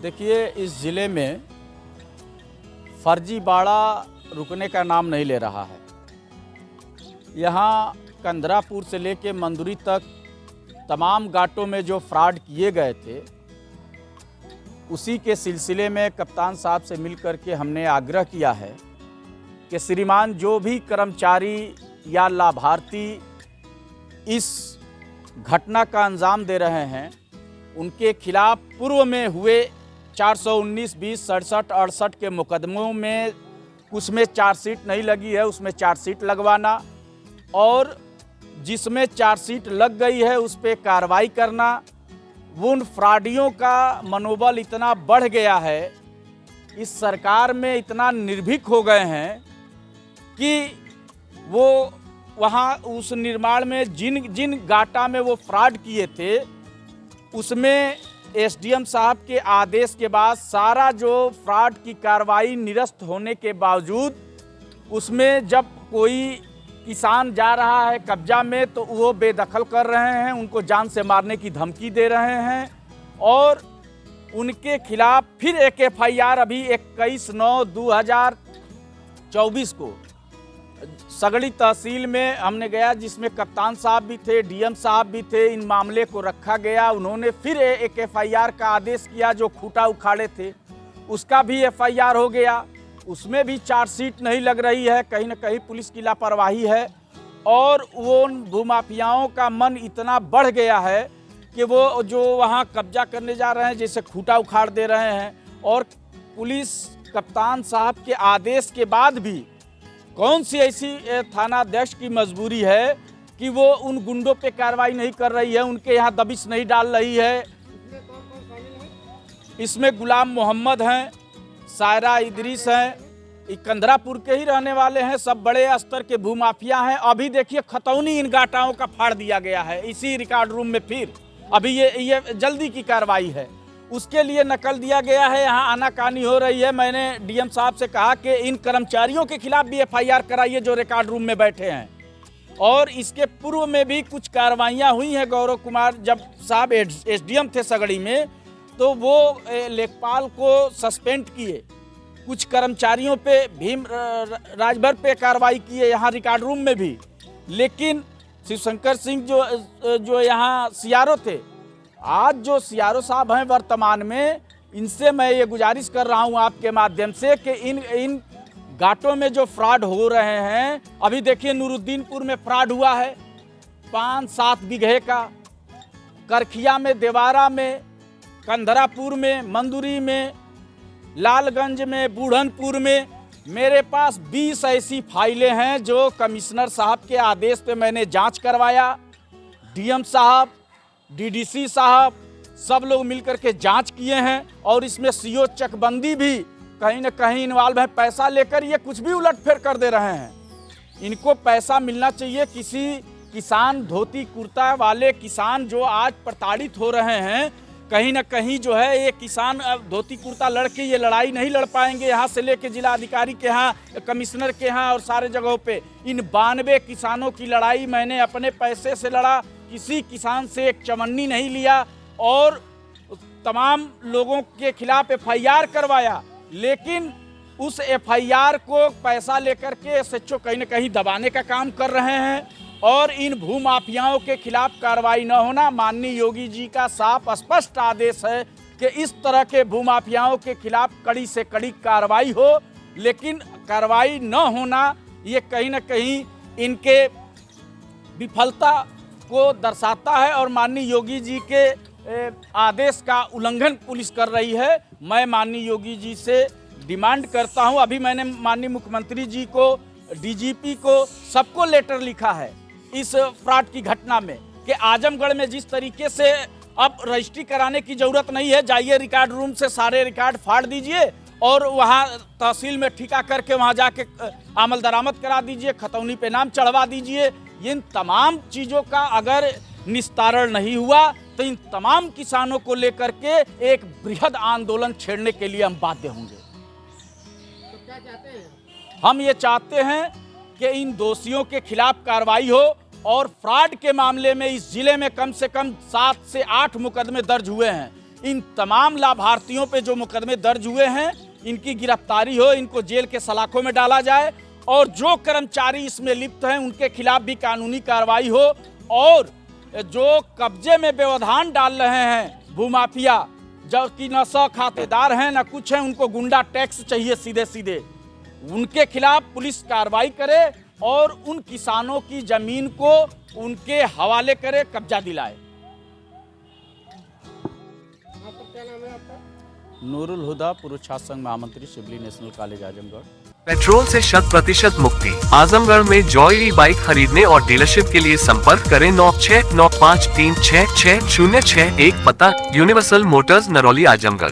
देखिए, इस ज़िले में फर्जीवाड़ा रुकने का नाम नहीं ले रहा है। यहाँ कंदरापुर से लेके मंदुरी तक तमाम घाटों में जो फ्रॉड किए गए थे, उसी के सिलसिले में कप्तान साहब से मिलकर के हमने आग्रह किया है कि श्रीमान जो भी कर्मचारी या लाभार्थी इस घटना का अंजाम दे रहे हैं, उनके खिलाफ पूर्व में हुए 419, 20, 67, 68 के मुकदमों में कुछ में चार्जशीट नहीं लगी है, उसमें चार्जशीट लगवाना, और जिसमें चार्जशीट लग गई है उस पर कार्रवाई करना। उन फ्रॉडियों का मनोबल इतना बढ़ गया है, इस सरकार में इतना निर्भीक हो गए हैं कि वो वहाँ उस निर्माण में जिन घाटा में वो फ्रॉड किए थे, उसमें एसडीएम साहब के आदेश के बाद सारा जो फ्रॉड की कार्रवाई निरस्त होने के बावजूद उसमें जब कोई किसान जा रहा है कब्जा में तो वो बेदखल कर रहे हैं, उनको जान से मारने की धमकी दे रहे हैं, और उनके खिलाफ फिर एक एफआईआर अभी 21/9/2024 को सगड़ी तहसील में हमने गया, जिसमें कप्तान साहब भी थे, डीएम साहब भी थे। इन मामले को रखा गया, उन्होंने फिर एक एफआईआर का आदेश किया। जो खूंटा उखाड़े थे उसका भी एफआईआर हो गया, उसमें भी चार्जशीट नहीं लग रही है। कहीं ना कहीं पुलिस की लापरवाही है, और वो भूमाफियाओं का मन इतना बढ़ गया है कि वो जो वहाँ कब्जा करने जा रहे हैं, जैसे खूंटा उखाड़ दे रहे हैं। और पुलिस कप्तान साहब के आदेश के बाद भी कौन सी ऐसी थानाध्यक्ष की मजबूरी है कि वो उन गुंडों पे कार्रवाई नहीं कर रही है, उनके यहाँ दबिश नहीं डाल रही है। इसमें गुलाम मोहम्मद हैं, सायरा इदरीस हैं, कंदरापुर के ही रहने वाले हैं, सब बड़े स्तर के भूमाफिया हैं। अभी देखिए खतौनी इन घाटाओं का फाड़ दिया गया है इसी रिकॉर्ड रूम में। फिर अभी ये जल्दी की कार्रवाई है, उसके लिए नकल दिया गया है। यहाँ आनाकानी हो रही है। मैंने डीएम साहब से कहा कि इन कर्मचारियों के खिलाफ भी एफआईआर कराइए जो रिकॉर्ड रूम में बैठे हैं। और इसके पूर्व में भी कुछ कार्रवाइयाँ हुई हैं। गौरव कुमार जब साहब एसडीएम थे सगड़ी में, तो वो लेखपाल को सस्पेंड किए, कुछ कर्मचारियों पे भीम राजभर पे कार्रवाई किए यहाँ रिकॉर्ड रूम में भी। लेकिन शिवशंकर सिंह जो यहाँ सीआरओ थे, आज जो सीआरओ साहब हैं वर्तमान में, इनसे मैं ये गुजारिश कर रहा हूँ आपके माध्यम से कि इन घाटों में जो फ्रॉड हो रहे हैं, अभी देखिए नूरुद्दीनपुर में फ्रॉड हुआ है 5-7 बीघे का, करखिया में, देवारा में, कंदरापुर में, मंदुरी में, लालगंज में, बूढ़नपुर में। मेरे पास 20 ऐसी फाइलें हैं जो कमिश्नर साहब के आदेश पे मैंने जांच करवाया। डीएम साहब, डीडीसी साहब, सब लोग मिलकर के जांच किए हैं, और इसमें सीओ चकबंदी भी कहीं ना कहीं इन्वॉल्व है। पैसा लेकर ये कुछ भी उलटफेर कर दे रहे हैं। इनको पैसा मिलना चाहिए। किसी किसान, धोती कुर्ता वाले किसान जो आज प्रताड़ित हो रहे हैं, कहीं ना कहीं जो है ये किसान धोती कुर्ता लड़के ये लड़ाई नहीं लड़ पाएंगे। यहाँ से लेके जिला अधिकारी के यहाँ, कमिश्नर के यहाँ और सारे जगहों पे इन 92 किसानों की लड़ाई मैंने अपने पैसे से लड़ा। किसी किसान से एक चवन्नी नहीं लिया, और तमाम लोगों के खिलाफ एफआईआर करवाया। लेकिन उस एफआईआर को पैसा लेकर के एसएचओ कहीं ना कहीं दबाने का काम कर रहे हैं, और इन भूमाफियाओं के खिलाफ कार्रवाई न होना। माननीय योगी जी का साफ स्पष्ट आदेश है कि इस तरह के भूमाफियाओं के खिलाफ कड़ी से कड़ी कार्रवाई हो, लेकिन कार्रवाई न होना ये कहीं ना कहीं इनके विफलता को दर्शाता है, और माननीय योगी जी के आदेश का उल्लंघन पुलिस कर रही है। मैं माननीय योगी जी से डिमांड करता हूं, अभी मैंने माननीय मुख्यमंत्री जी को, डीजीपी को, सबको लेटर लिखा है इस फ्रॉड की घटना में, कि आजमगढ़ में जिस तरीके से अब रजिस्ट्री कराने की जरूरत नहीं है, जाइए रिकॉर्ड रूम से सारे रिकॉर्ड फाड़ दीजिए, और वहाँ तहसील में ठिका करके वहाँ जाके आमल दरामद करा दीजिए, खतौनी पे नाम चढ़वा दीजिए। इन तमाम चीज़ों का अगर निस्तारण नहीं हुआ तो इन तमाम किसानों को लेकर के एक बृहद आंदोलन छेड़ने के लिए हम बाध्य होंगे। तो क्या चाहते हैं? हम ये चाहते हैं कि इन दोषियों के खिलाफ कार्रवाई हो, और फ्रॉड के मामले में इस जिले में कम से कम 7 से 8 मुकदमे दर्ज हुए हैं। इन तमाम लाभार्थियों पे जो मुकदमे दर्ज हुए हैं इनकी गिरफ्तारी हो, इनको जेल के सलाखों में डाला जाए और जो कर्मचारी इसमें लिप्त हैं उनके खिलाफ भी कानूनी कार्रवाई हो। और जो कब्जे में व्यवधान डाल रहे हैं भूमाफिया, जो कि न सौ खातेदार हैं न कुछ हैं, उनको गुंडा टैक्स चाहिए सीधे सीधे, उनके खिलाफ पुलिस कार्रवाई करे और उन किसानों की जमीन को उनके हवाले करे, कब्जा दिलाए। आपका क्या नाम है आपका? नूरुल हुदा, पूर्व छात्र संघ महामंत्री, शिवली नेशनल कॉलेज आजमगढ़। पेट्रोल से 100% मुक्ति। आजमगढ़ में जॉय ई बाइक खरीदने और डीलरशिप के लिए संपर्क करें 9695366061, पता यूनिवर्सल मोटर्स नरौली आजमगढ़।